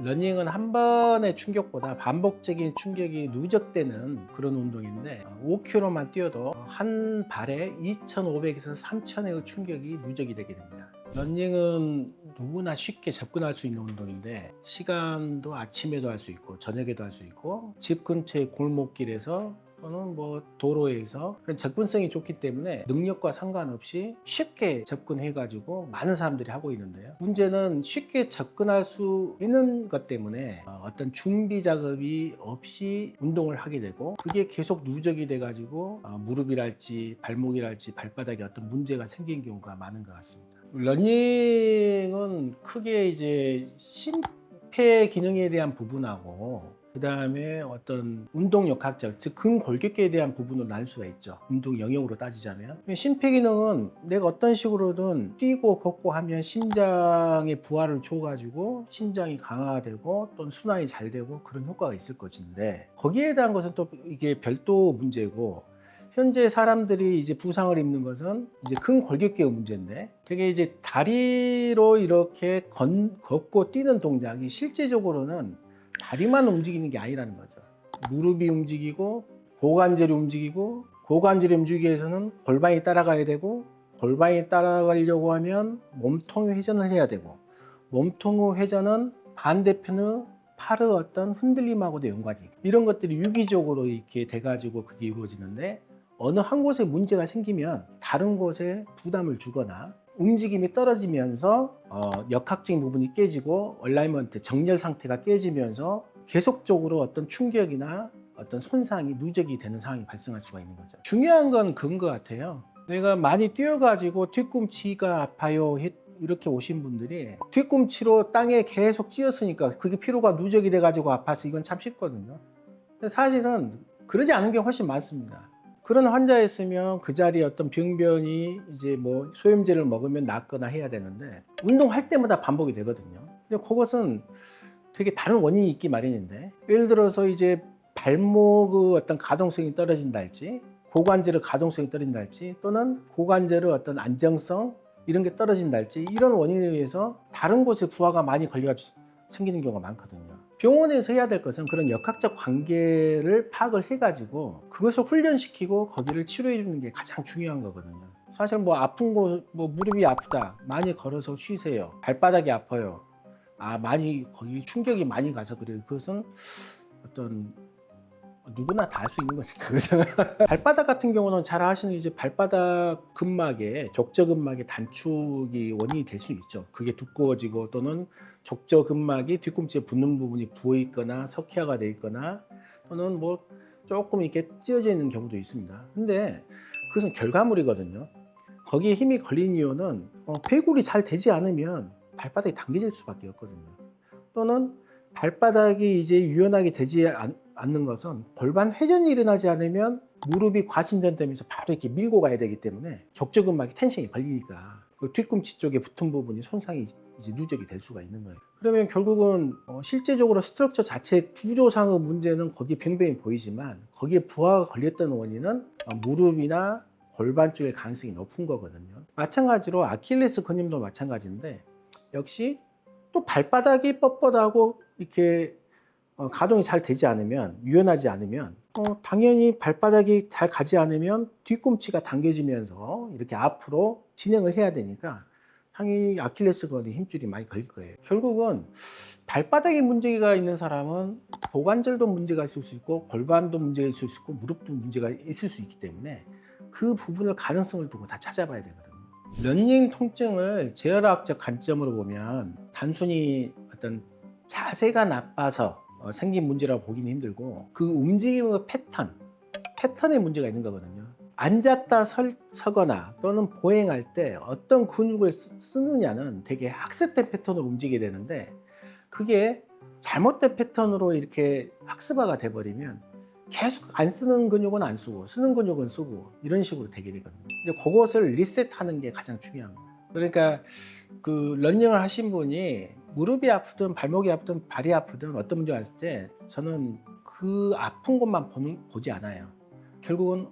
러닝은 한 번의 충격보다 반복적인 충격이 누적되는 그런 운동인데 5km만 뛰어도 한 발에 2,500에서 3,000의 충격이 누적이 되게 됩니다. 러닝은 누구나 쉽게 접근할 수 있는 운동인데 시간도 아침에도 할 수 있고 저녁에도 할 수 있고 집 근처의 골목길에서 또는 뭐 도로에서 그런 접근성이 좋기 때문에 능력과 상관없이 쉽게 접근해 가지고 많은 사람들이 하고 있는데요. 문제는 쉽게 접근할 수 있는 것 때문에 어떤 준비 작업이 없이 운동을 하게 되고 그게 계속 누적이 돼 가지고 무릎이랄지 발목이랄지 발바닥에 어떤 문제가 생긴 경우가 많은 것 같습니다. 러닝은 크게 이제 심폐 기능에 대한 부분하고 그 다음에 어떤 운동 역학적, 즉 근골격계에 대한 부분으로 나눌 수가 있죠. 운동 영역으로 따지자면. 심폐기능은 내가 어떤 식으로든 뛰고 걷고 하면 심장의 부하를 줘가지고 심장이 강화되고 또는 순환이 잘 되고 그런 효과가 있을 것인데 거기에 대한 것은 또 이게 별도 문제고 현재 사람들이 이제 부상을 입는 것은 이제 근골격계의 문제인데 되게 이제 다리로 이렇게 걷고 뛰는 동작이 실제적으로는 다리만 움직이는 게 아니라는 거죠. 무릎이 움직이고 고관절이 움직이고 고관절이 움직이기 위해서는 골반이 따라가야 되고 골반이 따라가려고 하면 몸통의 회전을 해야 되고 몸통의 회전은 반대편의 팔의 어떤 흔들림하고도 연관이 있고 이런 것들이 유기적으로 이렇게 돼가지고 그게 이루어지는데 어느 한 곳에 문제가 생기면 다른 곳에 부담을 주거나 움직임이 떨어지면서 역학적인 부분이 깨지고 얼라이먼트, 정렬 상태가 깨지면서 계속적으로 어떤 충격이나 어떤 손상이 누적이 되는 상황이 발생할 수가 있는 거죠. 중요한 건 그런 것 같아요. 내가 많이 뛰어가지고 뒤꿈치가 아파요 이렇게 오신 분들이 뒤꿈치로 땅에 계속 찧었으니까 그게 피로가 누적이 돼가지고 아파서 이건 참 쉽거든요. 근데 사실은 그러지 않은 게 훨씬 많습니다. 그런 환자였으면 그 자리에 어떤 병변이 이제 뭐 소염제를 먹으면 낫거나 해야 되는데 운동할 때마다 반복이 되거든요. 근데 그것은 되게 다른 원인이 있기 마련인데 예를 들어서 이제 발목의 어떤 가동성이 떨어진다 할지 고관절의 가동성이 떨어진다 할지 또는 고관절의 어떤 안정성 이런 게 떨어진다 할지 이런 원인에 의해서 다른 곳에 부하가 많이 걸려가지고 생기는 경우가 많거든요. 병원에서 해야 될 것은 그런 역학적 관계를 파악을 해가지고 그것을 훈련시키고 거기를 치료해 주는 게 가장 중요한 거거든요. 사실 뭐 아픈 곳, 뭐 무릎이 아프다, 많이 걸어서 쉬세요, 발바닥이 아파요, 많이 거기 충격이 많이 가서 그래요. 그것은 어떤 누구나 다 할 수 있는 거니까. 그래서 발바닥 같은 경우는 잘 아시는 이제 발바닥 근막에 족저근막의 단축이 원인이 될 수 있죠. 그게 두꺼워지고 또는 족저근막이 뒤꿈치에 붙는 부분이 부어 있거나 석회화가 돼 있거나 또는 뭐 조금 이렇게 찢어져 있는 경우도 있습니다. 근데 그것은 결과물이거든요. 거기에 힘이 걸린 이유는 폐굴이 잘 되지 않으면 발바닥이 당겨질 수밖에 없거든요. 또는 발바닥이 이제 유연하게 되지 않는 것은 골반 회전이 일어나지 않으면 무릎이 과신전되면서 바로 이렇게 밀고 가야 되기 때문에 족저근막에 텐션이 걸리니까 그 뒤꿈치 쪽에 붙은 부분이 손상이 이제 누적이 될 수가 있는 거예요. 그러면 결국은 실제적으로 스트럭처 자체 구조상의 문제는 거기에 병변이 보이지만 거기에 부하가 걸렸던 원인은 무릎이나 골반 쪽일 가능성이 높은 거거든요. 마찬가지로 아킬레스 근염도 마찬가지인데 역시 또 발바닥이 뻣뻣하고 이렇게 가동이 잘 되지 않으면 유연하지 않으면 당연히 발바닥이 잘 가지 않으면 뒤꿈치가 당겨지면서 이렇게 앞으로 진행을 해야 되니까 당연히 아킬레스건에 힘줄이 많이 걸릴 거예요. 결국은 발바닥에 문제가 있는 사람은 고관절도 문제가 있을 수 있고 골반도 문제가 있을 수 있고 무릎도 문제가 있을 수 있기 때문에 그 부분을 가능성을 두고 다 찾아봐야 되거든요. 러닝 통증을 재활학적 관점으로 보면 단순히 어떤 자세가 나빠서 생긴 문제라고 보기는 힘들고 그 움직임의 패턴에 문제가 있는 거거든요. 앉았다 서거나 또는 보행할 때 어떤 근육을 쓰느냐는 되게 학습된 패턴으로 움직이게 되는데 그게 잘못된 패턴으로 이렇게 학습화가 돼버리면 계속 안 쓰는 근육은 안 쓰고 쓰는 근육은 쓰고 이런 식으로 되게 되거든요. 이제 그것을 리셋하는 게 가장 중요합니다. 그러니까 그 러닝을 하신 분이 무릎이 아프든 발목이 아프든 발이 아프든 어떤 문제가 있을 때 저는 그 아픈 곳만 보지 않아요. 결국은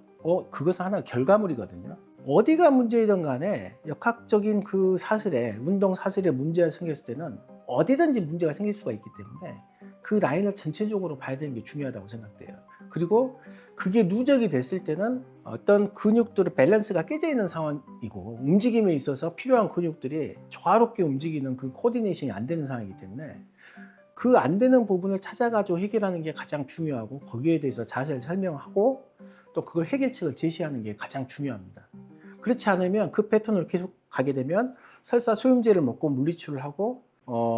그것은 하나의 결과물이거든요. 어디가 문제이든 간에 역학적인 그 사슬에 운동 사슬에 문제가 생겼을 때는 어디든지 문제가 생길 수가 있기 때문에 그 라인을 전체적으로 봐야 되는 게 중요하다고 생각돼요. 그리고 그게 누적이 됐을 때는 어떤 근육들의 밸런스가 깨져 있는 상황이고 움직임에 있어서 필요한 근육들이 조화롭게 움직이는 그 코디네이션이 안 되는 상황이기 때문에 그 안 되는 부분을 찾아가지고 해결하는 게 가장 중요하고 거기에 대해서 자세히 설명하고 또 그걸 해결책을 제시하는 게 가장 중요합니다. 그렇지 않으면 그 패턴으로 계속 가게 되면 설사 소염제를 먹고 물리치료를 하고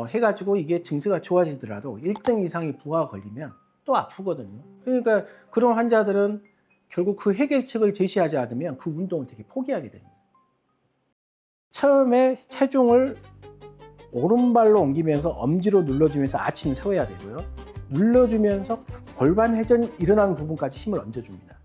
해가지고 이게 증세가 좋아지더라도 일정 이상의 부하가 걸리면 또 아프거든요. 그러니까 그런 환자들은 결국 그 해결책을 제시하지 않으면 그 운동을 되게 포기하게 됩니다. 처음에 체중을 오른발로 옮기면서 엄지로 눌러주면서 아침을 세워야 되고요. 눌러주면서 골반 회전이 일어나는 부분까지 힘을 얹어줍니다.